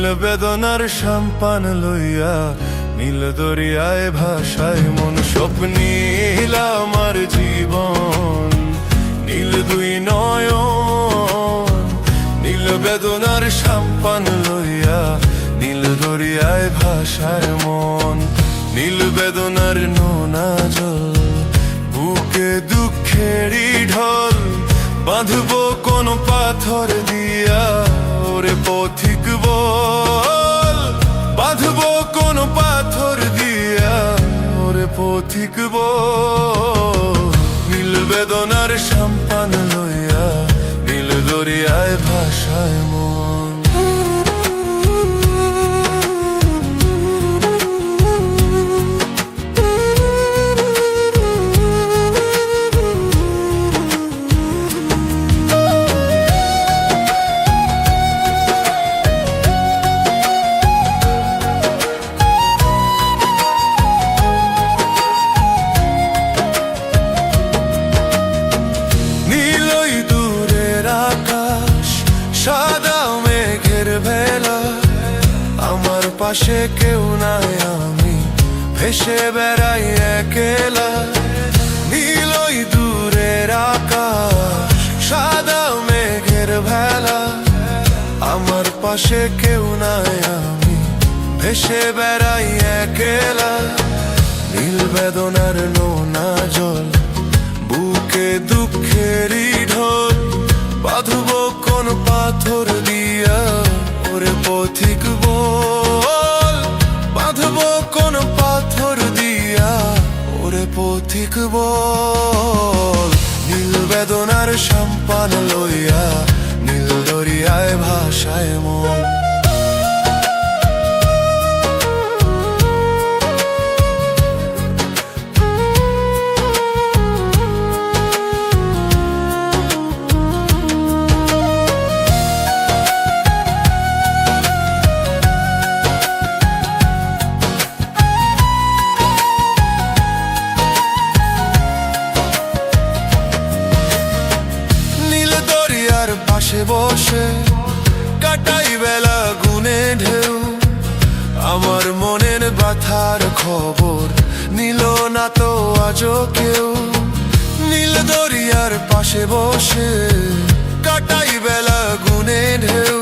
নীল বেদনার সম্পান লইয়া নীল দরিয়ায় ভাষায় মন স্বপ্নীল আমার জীবন নীল দুই নয়ন নীল বেদনার সম্পান লইয়া নীল দরিয়ায় ভাষায় মন নীল বেদনার নোনা জল বুকে দুঃখেরই ঢল বাঁধবো কোন পাথর দিয়া ওরে পথিক বল বাঁধবো কোন পাথর দিয়া ওরে পথিক বল নীল বেদনার সম্পান লইয়া নীল দরিয়ায় ভাষায় মন পাশে কেউ নাই আমি ভেসে বেড়াই একলা নীলই দূরের আকাশ সাদা মেঘের ভেলা আমার পাশে কেউ নাই আমি ভেসে বেড়াই একলা নীল বেদনার নোনা জল বুকে দুঃখেরই ঢল বাঁধবো কোন পাথর দিয়া ওরে পথিক বল বাঁধবো কোন পাথর দিয়া ওরে পথিক বল নীল বেদনার সম্পান লইয়া নীল দরিয়ায় ভাষায় মন পাশে বসে কাটাই বেলা গুনে ঢেউ আমার মনের ব্যথার খবর নিল না তো আজও কেউ নীল দরিয়ার পাশে বসে কাটাই বেলা গুনে ঢেউ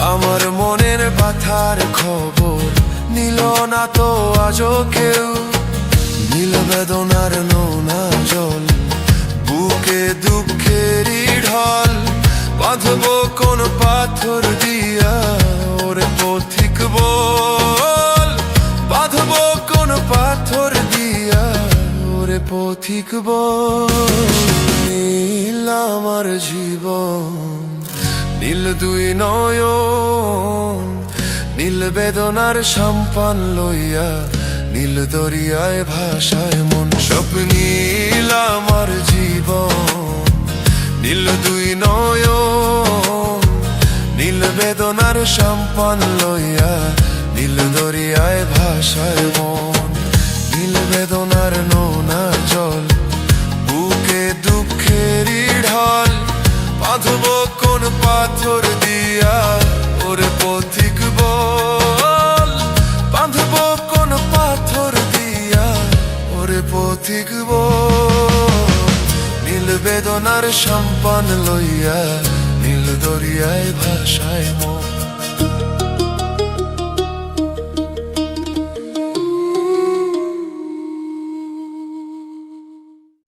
আমার মনের ব্যথার খবর নিল না তো আজও কেউ নীল বেদনার নোনা জল বুকে দুঃখেরই ঢল বাঁধবো কোন পাথর দিয়া ওরে পথিক বল বাঁধবো কোন পাথর দিয়া ওরে পথিক বল নীল আমার জীবন নীল দুই নয়ন নীল বেদনার সম্পান লইয়া নীল দরিয়ায় ভাষায় মন স্বপ্নীল আমার জীবন নীল দুই নয়ন নীল বেদনার সম্পান লইয়া নীল দরিয়ায় ভাষায় মন নীল বেদনার নোনা জল বুকে দুঃখেরই ঢল বাঁধবো কোন পাথর দিয়া ওরে পথিক বল বাঁধবো কোন পাথর দিয়া ওরে পথিক বল নীল বেদনার সম্পান লইয়া নীল দরিয়ায় ভাষায় মন